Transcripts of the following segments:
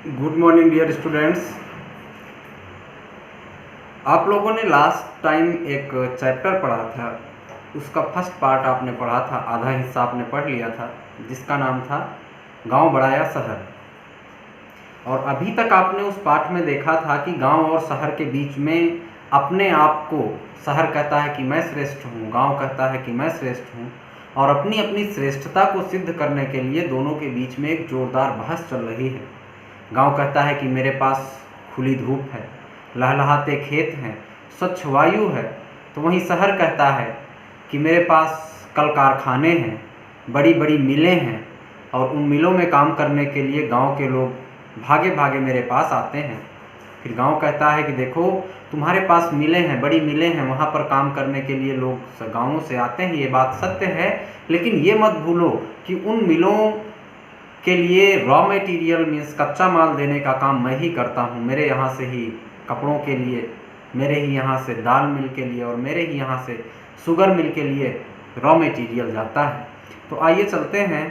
Good morning dear students. आप लोगों ने लास्ट टाइम एक चैप्टर पढ़ा था, उसका फर्स्ट पार्ट आपने पढ़ा था, आधा हिस्सा आपने पढ़ लिया था, जिसका नाम था गांव बड़ा या शहर। और अभी तक आपने उस पाठ में देखा था कि गांव और शहर के बीच में अपने आप को शहर कहता है कि मैं श्रेष्ठ हूँ, गांव कहता है कि मैं श्रेष्ठ हूँ, और अपनी अपनी श्रेष्ठता को सिद्ध करने के लिए दोनों के बीच में एक जोरदार बहस चल रही है। गांव कहता है कि मेरे पास खुली धूप है, लहलहाते खेत हैं, स्वच्छ वायु है, तो वहीं शहर कहता है कि मेरे पास कल कारखाने हैं, बड़ी बड़ी मिलें हैं, और उन मिलों में काम करने के लिए गांव के लोग भागे भागे मेरे पास आते हैं। फिर गांव कहता है कि देखो तुम्हारे पास मिलें हैं, बड़ी मिलें हैं, वहाँ पर काम करने के लिए लोग गाँवों से आते हैं, ये बात सत्य है, लेकिन ये मत भूलो कि उन मिलों के लिए रॉ मटेरियल मीन्स कच्चा माल देने का काम मैं ही करता हूँ। मेरे यहाँ से ही कपड़ों के लिए, मेरे ही यहाँ से दाल मिल के लिए, और मेरे ही यहाँ से शुगर मिल के लिए रॉ मटेरियल जाता है। तो आइए चलते हैं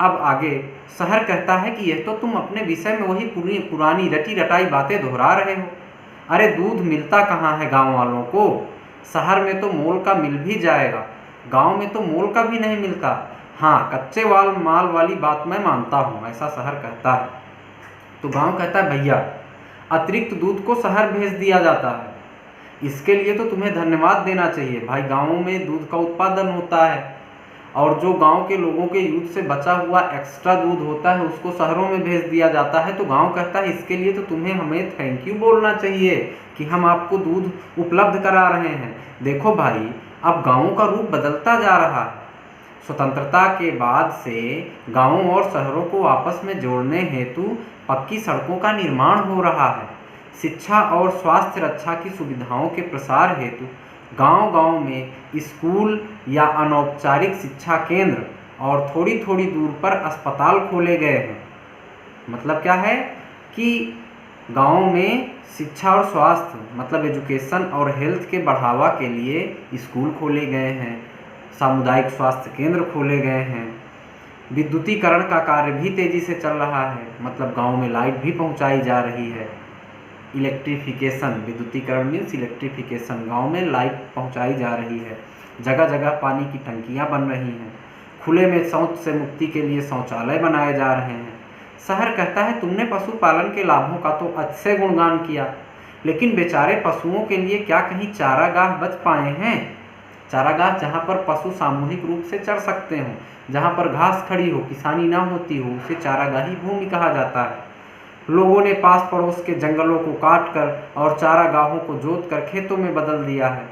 अब आगे। शहर कहता है कि यह तो तुम अपने विषय में वही पुरानी रटी रटाई बातें दोहरा रहे हो। अरे दूध मिलता कहाँ है गांव वालों को? शहर में तो मोल का मिल भी जाएगा, गांव में तो मोल का भी नहीं मिलता। हाँ, कच्चे माल वाली बात मैं मानता हूँ, ऐसा शहर कहता है। तो गांव कहता है भैया अतिरिक्त दूध को शहर भेज दिया जाता है, इसके लिए तो तुम्हें धन्यवाद देना चाहिए। भाई गाँवों में दूध का उत्पादन होता है, और जो गांव के लोगों के यूज से बचा हुआ एक्स्ट्रा दूध होता है उसको शहरों में भेज दिया जाता है। तो गांव कहता है इसके लिए तो तुम्हें हमें थैंक यू बोलना चाहिए कि हम आपको दूध उपलब्ध करा रहे हैं। देखो भाई, अब गाँवों का रूप बदलता जा रहा है। स्वतंत्रता के बाद से गाँवों और शहरों को आपस में जोड़ने हेतु पक्की सड़कों का निर्माण हो रहा है। शिक्षा और स्वास्थ्य रक्षा की सुविधाओं के प्रसार हेतु गांव-गांव में स्कूल या अनौपचारिक शिक्षा केंद्र और थोड़ी थोड़ी दूर पर अस्पताल खोले गए हैं। मतलब क्या है कि गांव में शिक्षा और स्वास्थ्य मतलब एजुकेशन और हेल्थ के बढ़ावा के लिए स्कूल खोले गए हैं, सामुदायिक स्वास्थ्य केंद्र खोले गए हैं। विद्युतीकरण का कार्य भी तेज़ी से चल रहा है, मतलब गांव में लाइट भी पहुंचाई जा रही है। इलेक्ट्रिफिकेशन, विद्युतीकरण मीन्स इलेक्ट्रिफिकेशन, गांव में लाइट पहुंचाई जा रही है। जगह जगह पानी की टंकियां बन रही हैं। खुले में शौच से मुक्ति के लिए शौचालय बनाए जा रहे हैं। शहर कहता है तुमने पशुपालन के लाभों का तो अच्छे गुणगान किया, लेकिन बेचारे पशुओं के लिए क्या कहीं चारागाह बच पाए हैं? चारागाह जहाँ पर पशु सामूहिक रूप से चर सकते हों, जहाँ पर घास खड़ी हो, किसानी ना होती हो, उसे चारागाही भूमि कहा जाता है। लोगों ने पास पड़ोस के जंगलों को काट कर और चारागाहों को जोत कर खेतों में बदल दिया है।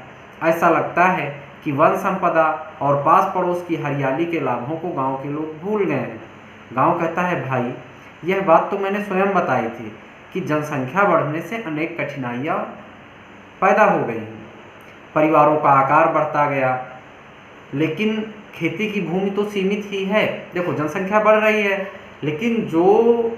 ऐसा लगता है कि वन संपदा और पास पड़ोस की हरियाली के लाभों को गांव के लोग भूल गए हैं। गांव कहता है भाई यह बात तो मैंने स्वयं बताई थी कि जनसंख्या बढ़ने से अनेक कठिनाइयाँ पैदा हो गई हैं। परिवारों का आकार बढ़ता गया, लेकिन खेती की भूमि तो सीमित ही है। देखो जनसंख्या बढ़ रही है, लेकिन जो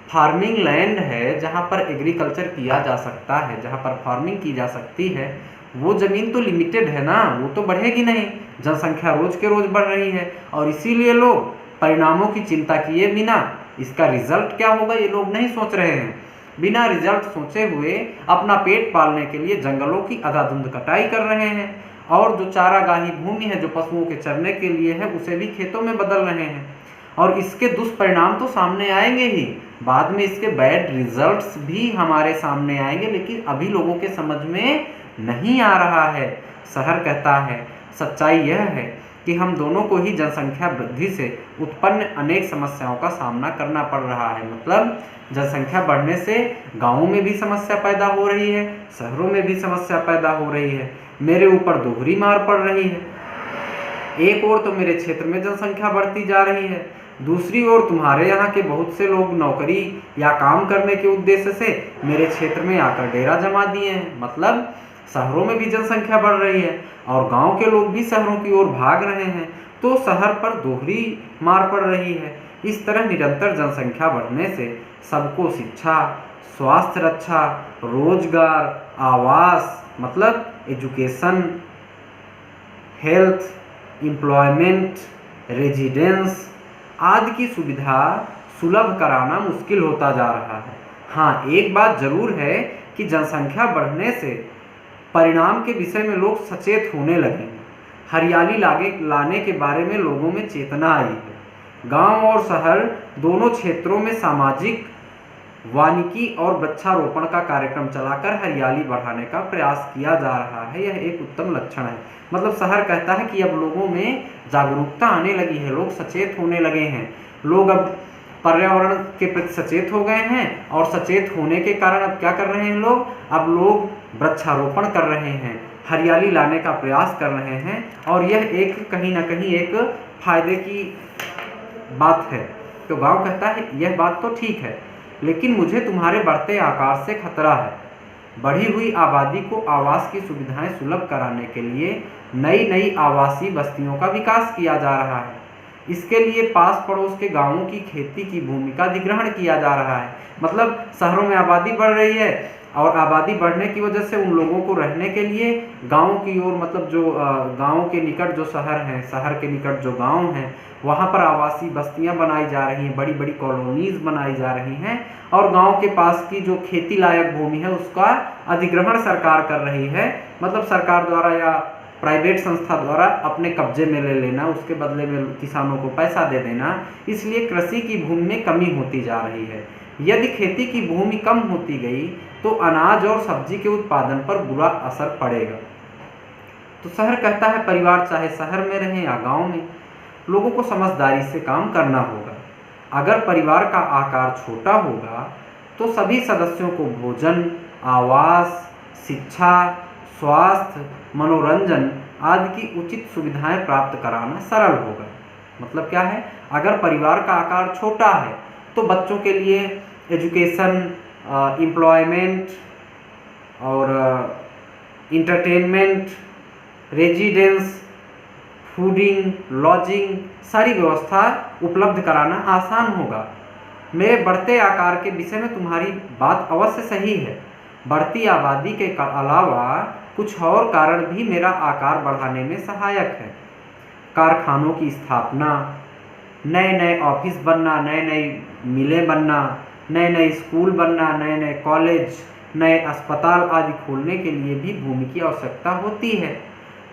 फार्मिंग लैंड है, जहाँ पर एग्रीकल्चर किया जा सकता है, जहाँ पर फार्मिंग की जा सकती है, वो ज़मीन तो लिमिटेड है ना, वो तो बढ़ेगी नहीं। जनसंख्या रोज़ के रोज़ बढ़ रही है, और इसीलिए लोग परिणामों की चिंता किए बिना इसका रिजल्ट क्या होगा ये लोग नहीं सोच रहे हैं। बिना रिजल्ट सोचे हुए अपना पेट पालने के लिए जंगलों की अंधाधुंध कटाई कर रहे हैं, और जो चारागाही भूमि है जो पशुओं के चरने के लिए है उसे भी खेतों में बदल रहे हैं। और इसके दुष्परिणाम तो सामने आएंगे ही, बाद में इसके बैड रिजल्ट्स भी हमारे सामने आएंगे, लेकिन अभी लोगों के समझ में नहीं आ रहा है। शहर कहता है सच्चाई यह है कि हम दोनों को ही जनसंख्या वृद्धि से उत्पन्न अनेक समस्याओं का सामना करना पड़ रहा है। मतलब जनसंख्या बढ़ने से गाँवों में भी समस्या पैदा हो रही है, शहरों में भी समस्या पैदा हो रही है। मेरे ऊपर दोहरी मार पड़ रही है। एक ओर तो मेरे क्षेत्र में जनसंख्या बढ़ती जा रही है, दूसरी ओर तुम्हारे यहाँ के बहुत से लोग नौकरी या काम करने के उद्देश्य से मेरे क्षेत्र में आकर डेरा जमा दिए हैं। मतलब शहरों में भी जनसंख्या बढ़ रही है और गांव के लोग भी शहरों की ओर भाग रहे हैं, तो शहर पर दोहरी मार पड़ रही है। इस तरह निरंतर जनसंख्या बढ़ने से सबको शिक्षा, स्वास्थ्य रक्षा, रोजगार, आवास मतलब एजुकेशन, हेल्थ, एम्प्लॉयमेंट, रेजिडेंस आदि की सुविधा सुलभ कराना मुश्किल होता जा रहा है। हाँ, एक बात जरूर है कि जनसंख्या बढ़ने से परिणाम के विषय में लोग सचेत होने लगे हैं। हरियाली लाने के बारे में लोगों में चेतना आई है। गांव और शहर दोनों क्षेत्रों में सामाजिक वानिकी और वृक्षारोपण का कार्यक्रम चलाकर हरियाली बढ़ाने का प्रयास किया जा रहा है। यह एक उत्तम लक्षण है। मतलब शहर कहता है कि अब लोगों में जागरूकता आने लगी है, लोग सचेत होने लगे हैं, लोग अब पर्यावरण के प्रति सचेत हो गए हैं और सचेत होने के कारण अब क्या कर रहे हैं लोग, अब लोग वृक्षारोपण कर रहे हैं, हरियाली लाने का प्रयास कर रहे हैं और यह एक कहीं ना कहीं एक फायदे की बात है। तो गांव कहता है यह बात तो ठीक है, लेकिन मुझे तुम्हारे बढ़ते आकार से खतरा है। बढ़ी हुई आबादी को आवास की सुविधाएं सुलभ कराने के लिए नई नई आवासीय बस्तियों का विकास किया जा रहा है। इसके लिए पास पड़ोस के गांवों की खेती की भूमि का अधिग्रहण किया जा रहा है। मतलब शहरों में आबादी बढ़ रही है और आबादी बढ़ने की वजह से उन लोगों को रहने के लिए गांवों की ओर, मतलब जो गांवों के निकट जो शहर हैं, शहर के निकट जो गांव हैं, वहां पर आवासीय बस्तियां बनाई जा रही हैं, बड़ी बड़ी कॉलोनीज बनाई जा रही हैं और गांव के पास की जो खेती लायक भूमि है उसका अधिग्रहण सरकार कर रही है। मतलब सरकार द्वारा या प्राइवेट संस्था द्वारा अपने कब्जे में ले लेना, उसके बदले में किसानों को पैसा दे देना। इसलिए कृषि की भूमि में कमी होती जा रही है। यदि खेती की भूमि कम होती गई तो अनाज और सब्जी के उत्पादन पर बुरा असर पड़ेगा। तो शहर कहता है परिवार चाहे शहर में रहे या गांव में, लोगों को समझदारी से काम करना होगा। अगर परिवार का आकार छोटा होगा तो सभी सदस्यों को भोजन, आवास, शिक्षा, स्वास्थ्य, मनोरंजन आदि की उचित सुविधाएं प्राप्त कराना सरल होगा। मतलब क्या है, अगर परिवार का आकार छोटा है तो बच्चों के लिए एजुकेशन, एम्प्लॉयमेंट और इंटरटेनमेंट, रेजिडेंस, फूडिंग, लॉजिंग सारी व्यवस्था उपलब्ध कराना आसान होगा। मेरे बढ़ते आकार के विषय में तुम्हारी बात अवश्य सही है। बढ़ती आबादी के अलावा कुछ और कारण भी मेरा आकार बढ़ाने में सहायक है। कारखानों की स्थापना, नए नए ऑफिस बनना, नए नए मिलें बनना, नए नए स्कूल बनना, नए नए कॉलेज, नए अस्पताल आदि खोलने के लिए भी भूमि की आवश्यकता होती है।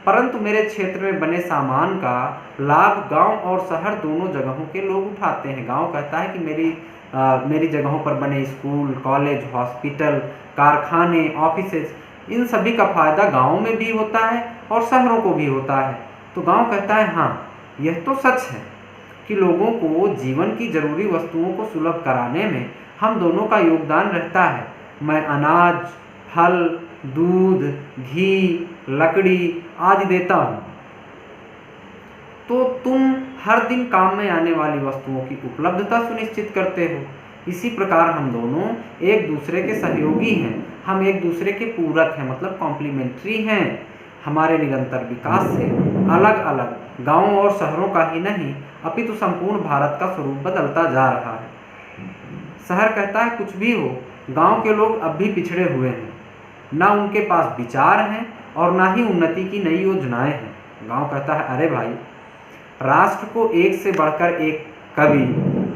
परंतु मेरे क्षेत्र में बने सामान का लाभ गांव और शहर दोनों जगहों के लोग उठाते हैं। गांव कहता है कि मेरी जगहों पर बने स्कूल, कॉलेज, हॉस्पिटल, कारखाने, ऑफिसेज, इन सभी का फायदा गाँव में भी होता है और शहरों को भी होता है। तो गाँव कहता है हाँ, यह तो सच है कि लोगों को जीवन की जरूरी वस्तुओं को सुलभ कराने में हम दोनों का योगदान रहता है। मैं अनाज, फल, दूध, घी, लकड़ी आदि देता हूँ, तो तुम हर दिन काम में आने वाली वस्तुओं की उपलब्धता सुनिश्चित करते हो। इसी प्रकार हम दोनों एक दूसरे के सहयोगी हैं, हम एक दूसरे के पूरक हैं, मतलब कॉम्प्लीमेंट्री हैं। हमारे निरंतर विकास से अलग अलग गांवों और शहरों का ही नहीं अपितु संपूर्ण भारत का स्वरूप बदलता जा रहा है। शहर कहता है कुछ भी हो, गांव के लोग अब भी पिछड़े हुए हैं, ना उनके पास विचार हैं और ना ही उन्नति की नई योजनाएं हैं। गांव कहता है अरे भाई, राष्ट्र को एक से बढ़कर एक कवि,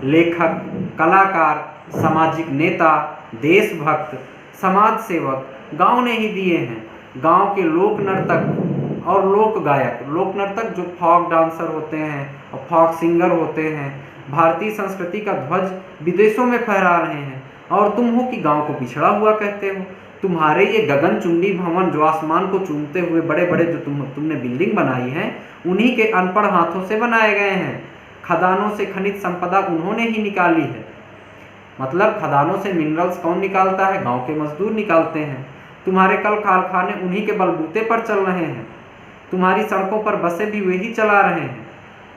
लेखक, कलाकार, सामाजिक नेता, देशभक्त, समाज सेवक गांव ने ही दिए हैं। गांव के लोक नर्तक और लोक गायक, लोक नर्तक जो फॉक डांसर होते हैं और फॉक सिंगर होते हैं, भारतीय संस्कृति का ध्वज विदेशों में फहरा रहे हैं और तुम हो कि गांव को पिछड़ा हुआ कहते हो। तुम्हारे ये गगनचुंबी भवन जो आसमान को चूमते हुए बड़े बड़े जो तुमने बिल्डिंग बनाई है, उन्हीं के अनपढ़ हाथों से बनाए गए हैं। खदानों से खनिज संपदा उन्होंने ही निकाली है। मतलब खदानों से मिनरल्स कौन निकालता है? गांव के मजदूर निकालते हैं। तुम्हारे कल कारखाने उन्हीं के बलबूते पर चल रहे हैं। तुम्हारी सड़कों पर बसें भी वही चला रहे हैं।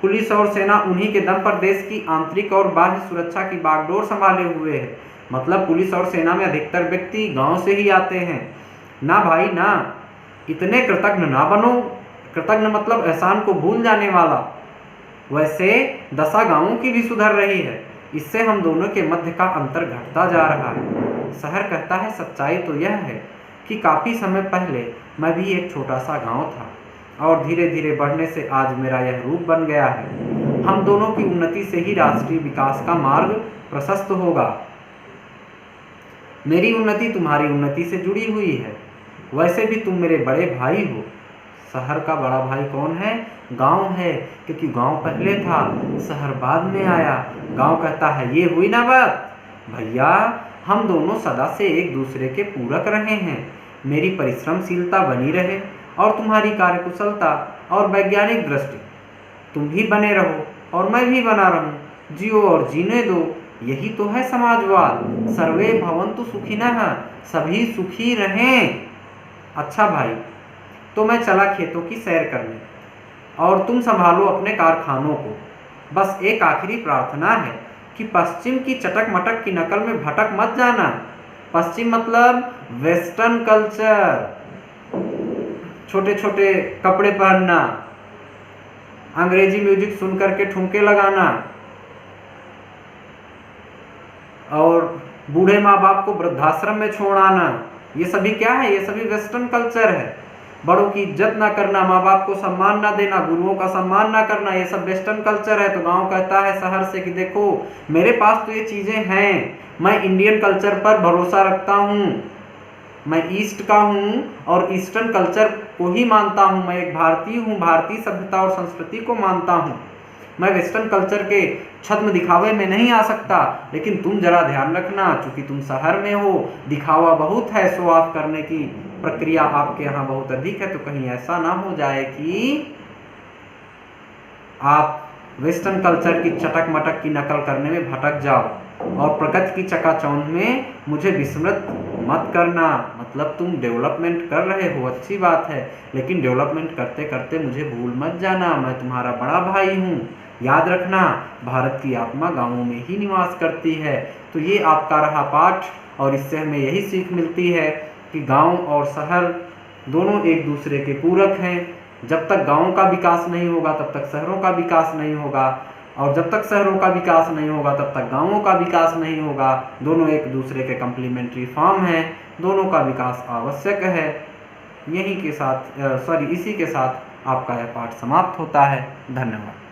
पुलिस और सेना उन्हीं के दम पर देश की आंतरिक और बाह्य सुरक्षा की बागडोर संभाले हुए है। मतलब पुलिस और सेना में अधिकतर व्यक्ति गांव से ही आते हैं। ना भाई ना, इतने कृतज्ञ ना बनो। कृतज्ञ मतलब एहसान को भूल जाने वाला। वैसे दशा गांवों की भी सुधर रही है। इससे हम दोनों के मध्य का अंतर घटता जा रहा है। शहर कहता है सच्चाई तो यह है कि काफ़ी समय पहले मैं भी एक छोटा सा गांव था और धीरे धीरे बढ़ने से आज मेरा यह रूप बन गया है। हम दोनों की उन्नति से ही राष्ट्रीय विकास का मार्ग प्रशस्त होगा। मेरी उन्नति तुम्हारी उन्नति से जुड़ी हुई है। वैसे भी तुम मेरे बड़े भाई हो। शहर का बड़ा भाई कौन है? गांव है, क्योंकि गांव पहले था, शहर बाद में आया। गांव कहता है, ये हुई ना बात भैया, हम दोनों सदा से एक दूसरे के पूरक रहे हैं। मेरी परिश्रमशीलता बनी रहे और तुम्हारी कार्यकुशलता और वैज्ञानिक दृष्टि। तुम भी बने रहो और मैं भी बना रहूं। जियो और जीने दो, यही तो है समाजवाद। सर्वे भवन्तु सुखिनः, सभी सुखी रहें। अच्छा भाई, तो मैं चला खेतों की सैर करने और तुम संभालो अपने कारखानों को। बस एक आखिरी प्रार्थना है कि पश्चिम की चटक मटक की नकल में भटक मत जाना। पश्चिम मतलब वेस्टर्न कल्चर, छोटे छोटे कपड़े पहनना, अंग्रेजी म्यूजिक सुन करके ठुमके लगाना और बूढ़े माँ बाप को वृद्धाश्रम में छोड़ आना, ये सभी क्या है? ये सभी वेस्टर्न कल्चर है। बड़ों की इज्जत ना करना, माँ बाप को सम्मान ना देना, गुरुओं का सम्मान ना करना, ये सब वेस्टर्न कल्चर है। तो गांव कहता है शहर से कि देखो मेरे पास तो ये चीज़ें हैं, मैं इंडियन कल्चर पर भरोसा रखता हूँ, मैं ईस्ट का हूँ और ईस्टर्न कल्चर को ही मानता हूँ। मैं एक भारतीय हूँ, भारतीय सभ्यता और संस्कृति को मानता हूँ। मैं वेस्टर्न कल्चर के छद्म दिखावे में नहीं आ सकता। लेकिन तुम जरा ध्यान रखना, चूंकि तुम शहर में हो, दिखावा बहुत है, शो ऑफ करने की प्रक्रिया आपके यहाँ बहुत अधिक है। तो कहीं ऐसा ना हो जाए कि आप वेस्टर्न कल्चर की चटक मटक की नकल करने में भटक जाओ और प्रकृति की चकाचौंध में मुझे विस्मृत मत करना। मतलब तुम डेवलपमेंट कर रहे हो, अच्छी बात है, लेकिन डेवलपमेंट करते करते मुझे भूल मत जाना। मैं तुम्हारा बड़ा भाई हूँ। याद रखना, भारत की आत्मा गांवों में ही निवास करती है। तो ये आपका रहा पाठ और इससे हमें यही सीख मिलती है कि गांव और शहर दोनों एक दूसरे के पूरक हैं। जब तक गांवों का विकास नहीं होगा तब तक शहरों का विकास नहीं होगा, और जब तक शहरों का विकास नहीं होगा तब तक गांवों का विकास नहीं होगा। दोनों एक दूसरे के कम्प्लीमेंट्री फॉर्म हैं, दोनों का विकास आवश्यक है। इसी के साथ आपका यह पाठ समाप्त होता है। धन्यवाद।